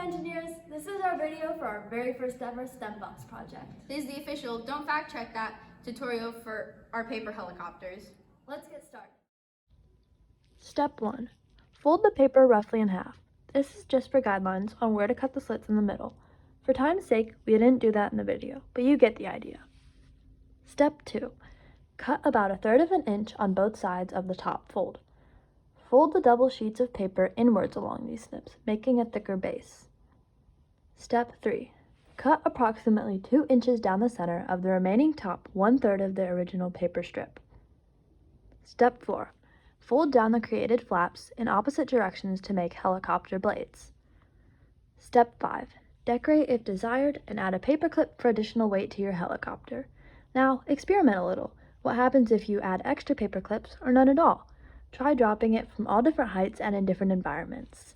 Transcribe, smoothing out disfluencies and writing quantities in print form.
engineers, this is our video for our very first ever STEM box project. This is the official Don't Fact Check That tutorial for our paper helicopters. Let's get started. Step 1. Fold the paper roughly in half. This is just for guidelines on where to cut the slits in the middle. For time's sake, we didn't do that in the video, but you get the idea. Step 2. Cut about 1/3 of an inch on both sides of the top fold. Fold the double sheets of paper inwards along these snips, making a thicker base. Step 3. Cut approximately 2 inches down the center of the remaining top 1/3 of the original paper strip. Step 4. Fold down the created flaps in opposite directions to make helicopter blades. Step 5. Decorate if desired and add a paper clip for additional weight to your helicopter. Now, experiment a little. What happens if you add extra paper clips or none at all? Try dropping it from all different heights and in different environments.